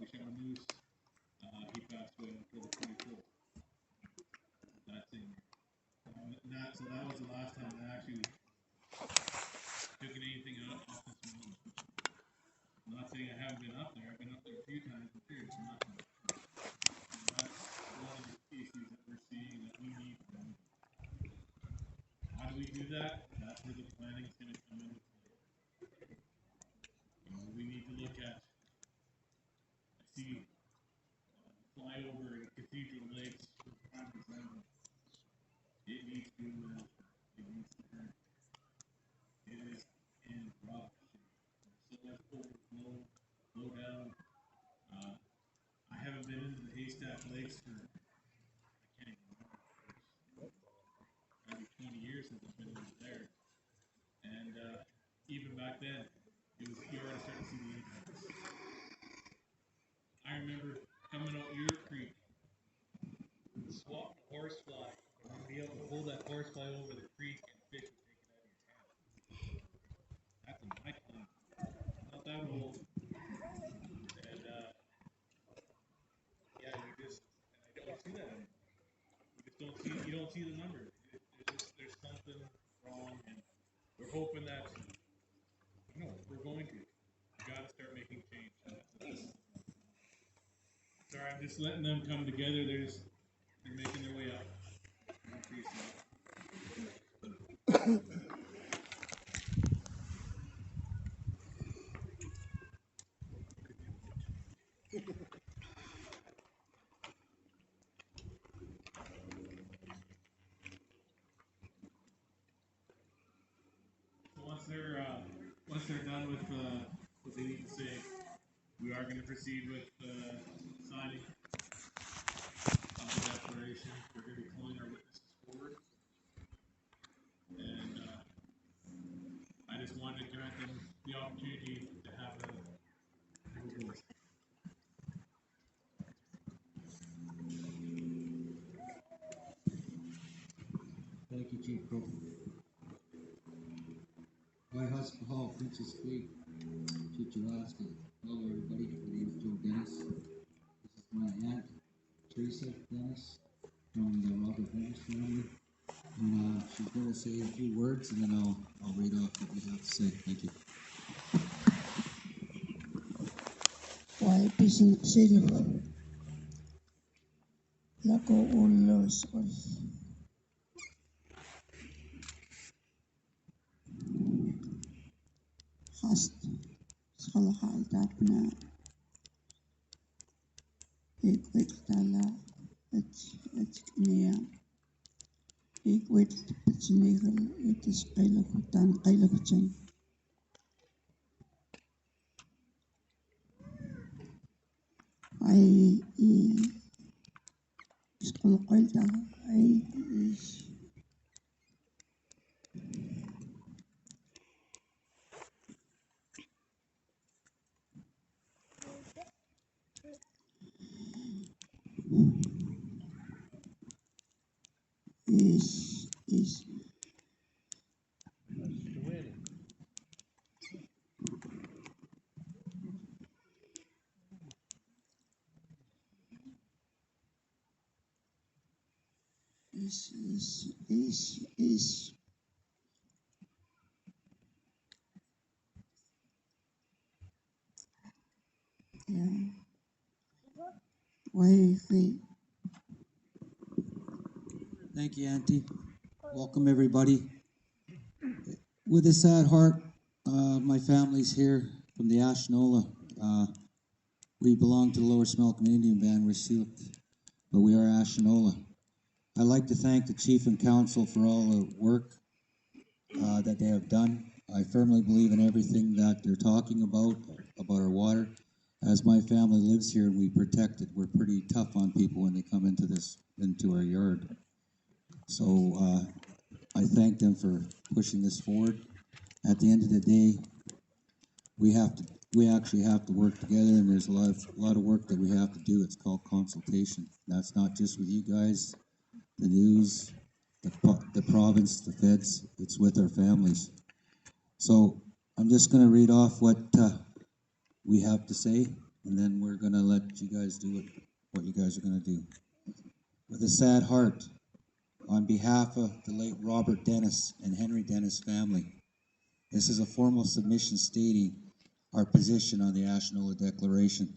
we shot a moose. He passed away on October 24th. That same year. So that was the last time I actually took anything off this mountain. I'm not saying I haven't been up there. I've been up there a few times, but there's nothing. And that's one of the issues that we're seeing that we need to do. How do we do that? That's where the planning is going to come into play. We need to look at, I see flyover Cathedral Lakes for prime example. It needs to be managed. It needs to be. It is in rough shape. So much overflow, low down. I haven't been into the Haystack Lakes for, I can't even remember, maybe 20 years since I've been over there. And even back then, it was, you already started to see the impacts. I remember coming out your creek, swap the horsefly, and be able to hold that horsefly over the creek and fish would take it out of your hand. That's in my time. Not that old. And yeah, you just, I don't see that anymore. You don't see the numbers. There's something wrong, and we're hoping that, we're going to. We got to start making change. Sorry, I'm just letting them come together. They're making their way up. I appreciate it. Once they're done with what they need to say, we are going to proceed with signing of the declaration. We're going to be calling our witnesses forward, and I just wanted to grant them the opportunity to have a voice. Thank you, Chief Crow. White House Hall, Princess Creek, Chief Juraski. Hello, everybody. My name is Joe Dennis. This is my aunt, Teresa Dennis, from the Robert Dennis family. And she's going to say a few words, and then I'll read off what we have to say. Thank you. Why isn't silver? Lako ulos os. Hast salahal tapna. Ik tala. Het knia. Ik weet het nigel. Het is kailag zijn. I school qualta. I is. Yeah. Why? Thank you, Auntie. Welcome, everybody. With a sad heart, my family's here from the Ashnola. We belong to the Lower Smelcombe Indian Band. We're Sikh, but we are Ashnola. I'd like to thank the Chief and Council for all the work that they have done. I firmly believe in everything that they're talking about our water. As my family lives here and we protect it, we're pretty tough on people when they come into our yard. So I thank them for pushing this forward. At the end of the day, we actually have to work together, and there's a lot of work that we have to do. It's called consultation. That's not just with you guys, the news, the province, the feds. It's with our families. So I'm just going to read off what we have to say. and then we're going to let you guys do what you guys are going to do. With a sad heart, on behalf of the late Robert Dennis and Henry Dennis family, this is a formal submission stating our position on the Ashnola Declaration.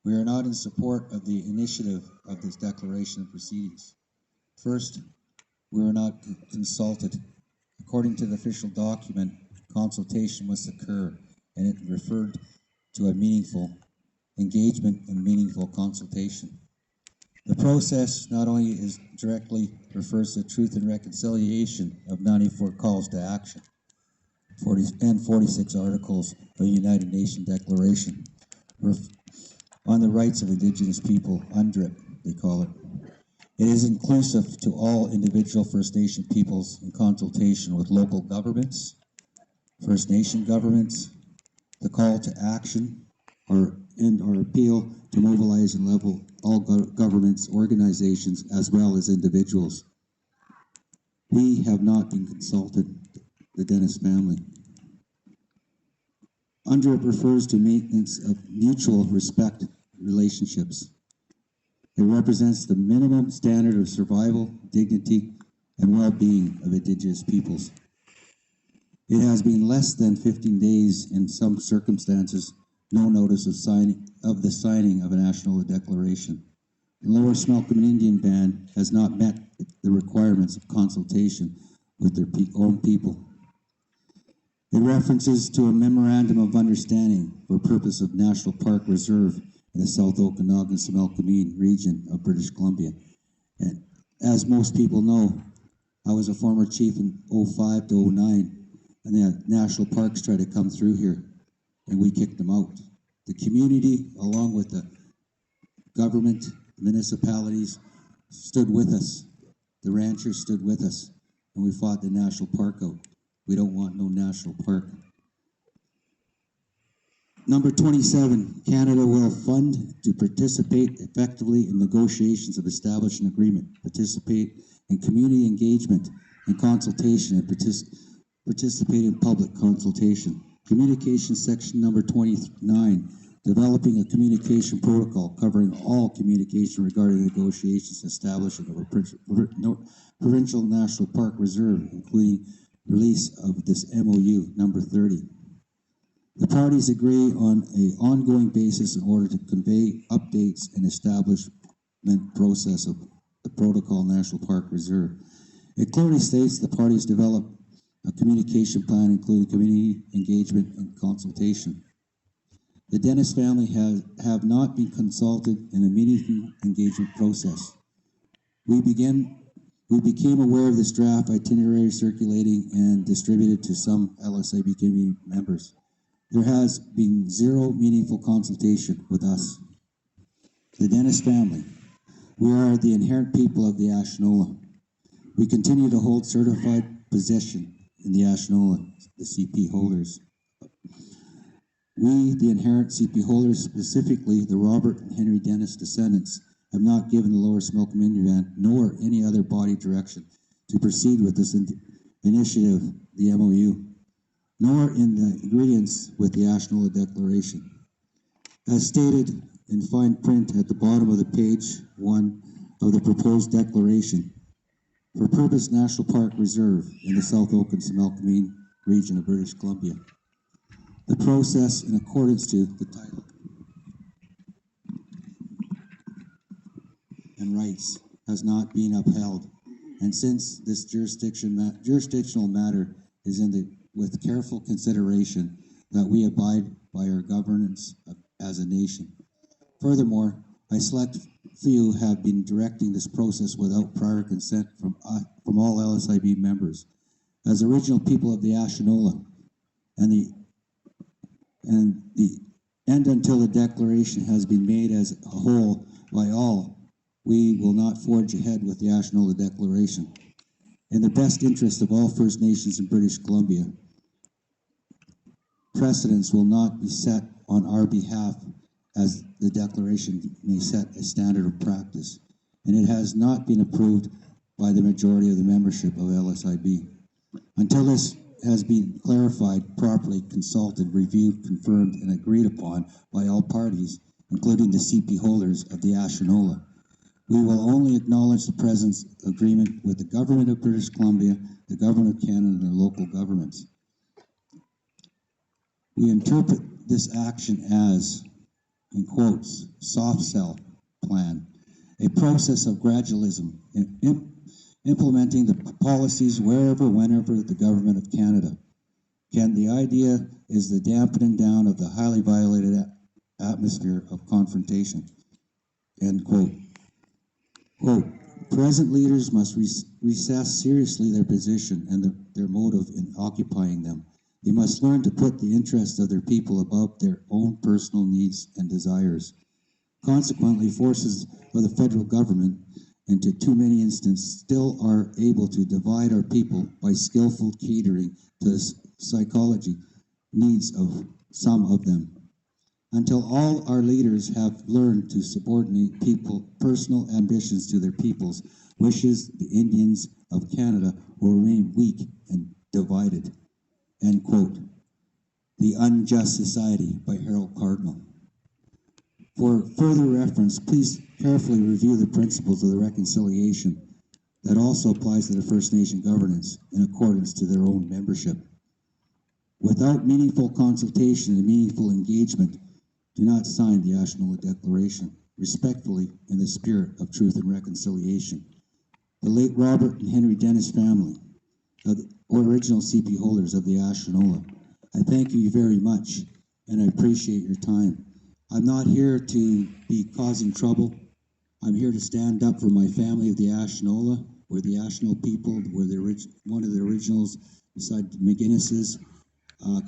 We are not in support of the initiative of this declaration of proceedings. First, we were not consulted. According to the official document, consultation must occur, and it referred to a meaningful engagement and meaningful consultation. The process not only is directly refers to truth and reconciliation of 94 calls to action, 46 articles of the United Nations Declaration on the rights of Indigenous people, UNDRIP, they call it. It is inclusive to all individual First Nation peoples in consultation with local governments, First Nation governments, the call to action, or appeal to mobilize and level all governments, organizations, as well as individuals. We have not been consulted, the Dennis family. UNDRIP refers to maintenance of mutual respect relationships. It represents the minimum standard of survival, dignity, and well-being of Indigenous peoples. It has been less than 15 days in some circumstances, no notice of the signing of an Ashnola Declaration. The Lower Smelcombe Indian Band has not met the requirements of consultation with their own people. It references to a memorandum of understanding for purpose of National Park Reserve in the South Okanagan-Smelcombe region of British Columbia. And as most people know, I was a former chief in 05 to 09, and the national parks tried to come through here, and we kicked them out. The community, along with the government, municipalities, stood with us. The ranchers stood with us, and we fought the national park out. We don't want no national park. Number 27, Canada will fund to participate effectively in negotiations of establishing agreement, participate in community engagement and consultation, and participate in public consultation. Communication section number 29, developing a communication protocol covering all communication regarding negotiations establishing a provincial national park reserve, including release of this MOU number 30. The parties agree on an ongoing basis in order to convey updates and establishment process of the Protocol National Park Reserve. It clearly states the parties develop a communication plan including community engagement and consultation. The Dennis family have not been consulted in a meaningful engagement process. We became aware of this draft itinerary circulating and distributed to some LSIB community members. There has been zero meaningful consultation with us. The Dennis family, we are the inherent people of the Ashnola. We continue to hold certified possession in the Ashnola, the CP holders. We, the inherent CP holders, specifically the Robert and Henry Dennis descendants, have not given the Lower Smelcombe Indian Band nor any other body direction to proceed with this initiative, the MOU, nor in the ingredients with the Ashnola Declaration. As stated in fine print at the bottom of the page 1 of the proposed declaration, for Purpose National Park Reserve in the South Okanagan-Smelcombe region of British Columbia. The process in accordance to the title and rights has not been upheld, and since this jurisdictional matter is with careful consideration that we abide by our governance as a nation. Furthermore, I select few have been directing this process without prior consent from all LSIB members. As original people of the Ashnola and until the declaration has been made as a whole by all, we will not forge ahead with the Ashnola Declaration. In the best interest of all First Nations in British Columbia, precedents will not be set on our behalf as the declaration may set a standard of practice, and it has not been approved by the majority of the membership of LSIB. Until this has been clarified, properly consulted, reviewed, confirmed, and agreed upon by all parties, including the CP holders of the Ashnola. We will only acknowledge the presence agreement with the Government of British Columbia, the Government of Canada, and the local governments. We interpret this action as, in quotes, soft sell plan, a process of gradualism, implementing the policies wherever, whenever the Government of Canada can. The idea is the dampening down of the highly violated atmosphere of confrontation, end quote. Quote, present leaders must reassess seriously their position and their motive in occupying them. They must learn to put the interests of their people above their own personal needs and desires. Consequently, forces of the federal government, and to too many instances, still are able to divide our people by skillful catering to the psychology needs of some of them. Until all our leaders have learned to subordinate personal ambitions to their people's wishes, the Indians of Canada will remain weak and divided. End quote. The Unjust Society by Harold Cardinal. For further reference, please carefully review the principles of the reconciliation that also applies to the First Nation governance in accordance to their own membership. Without meaningful consultation and meaningful engagement, do not sign the Ashnola Declaration, respectfully in the spirit of truth and reconciliation. The late Robert and Henry Dennis family, the original CP holders of the Ashnola, I thank you very much, and I appreciate your time. I'm not here to be causing trouble. I'm here to stand up for my family of the Ashnola. We're the Ashnola people. We're one of the originals beside McGinnis's.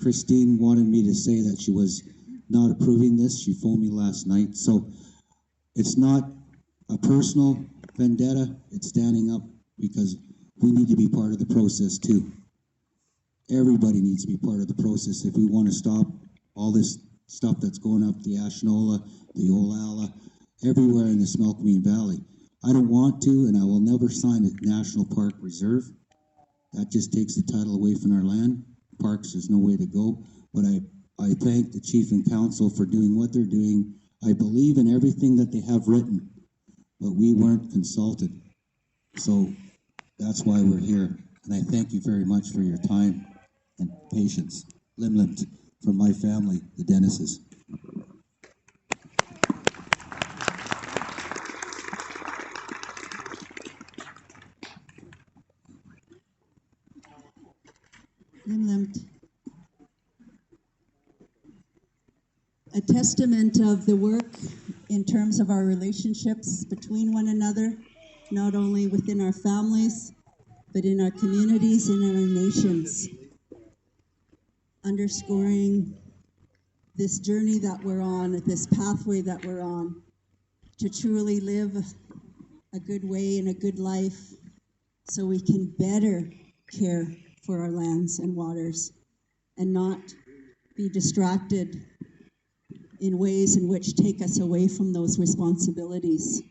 Christine wanted me to say that she was not approving this. She phoned me last night. So it's not a personal vendetta. It's standing up because we need to be part of the process too. Everybody needs to be part of the process if we want to stop all this stuff that's going up the Ashnola, the Olalla, everywhere in the Smelcomine Valley. I don't want to, and I will never sign a National Park Reserve. That just takes the title away from our land. Parks, there's no way to go. But I thank the Chief and Council for doing what they're doing. I believe in everything that they have written, but we weren't consulted. So that's why we're here. And I thank you very much for your time and patience. Limlimt from my family, the Dennises. Limlimt. A testament of the work in terms of our relationships between one another, not only within our families, but in our communities and in our nations. Underscoring this journey that we're on, this pathway that we're on, to truly live a good way and a good life so we can better care for our lands and waters and not be distracted in ways in which take us away from those responsibilities.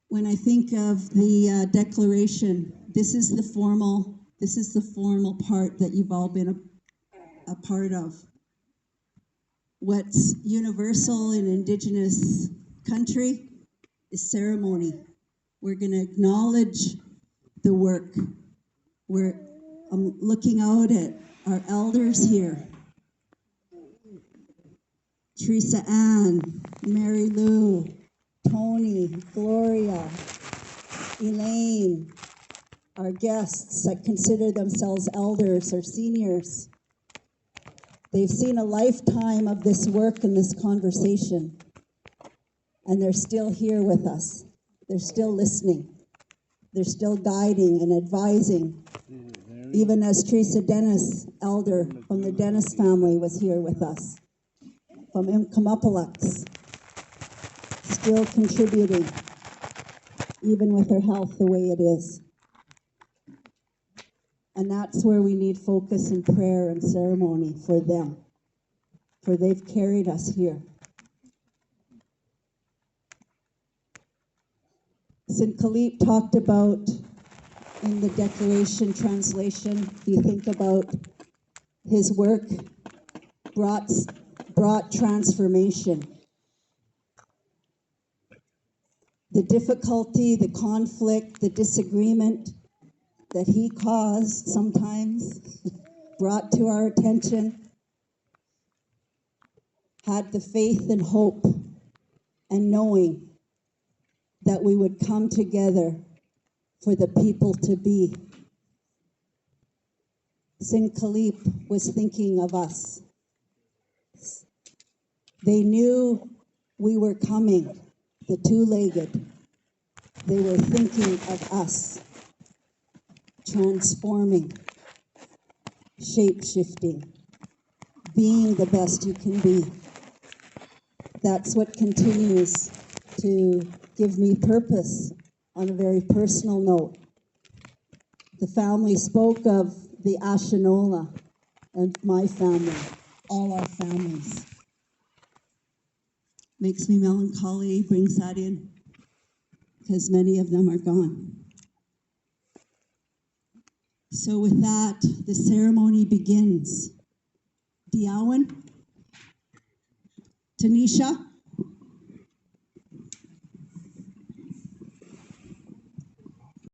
When I think of the declaration, this is the formal part that you've all been a part of. What's universal in Indigenous country is ceremony. We're going to acknowledge the work. I'm looking out at our elders here. Teresa Ann, Mary Lou, Tony, Gloria, Elaine, our guests that consider themselves elders or seniors. They've seen a lifetime of this work and this conversation, and they're still here with us. They're still listening. They're still guiding and advising. Even as Teresa Dennis, elder from the Dennis family, was here with us, from Mkamapalux, still contributing, even with her health the way it is. And that's where we need focus and prayer and ceremony for them, for they've carried us here. St. Khalip talked about, in the Declaration translation, if you think about his work, brought brought transformation. The difficulty, the conflict, the disagreement that he caused sometimes, brought to our attention, had the faith and hope and knowing that we would come together for the people to be. Sinkalip was thinking of us. They knew we were coming, the two-legged. They were thinking of us, transforming, shape-shifting, being the best you can be. That's what continues to give me purpose on a very personal note. The family spoke of the Ashnola and my family, all our families. Makes me melancholy, brings that in, because many of them are gone. So with that, the ceremony begins. Diawan, Tanisha,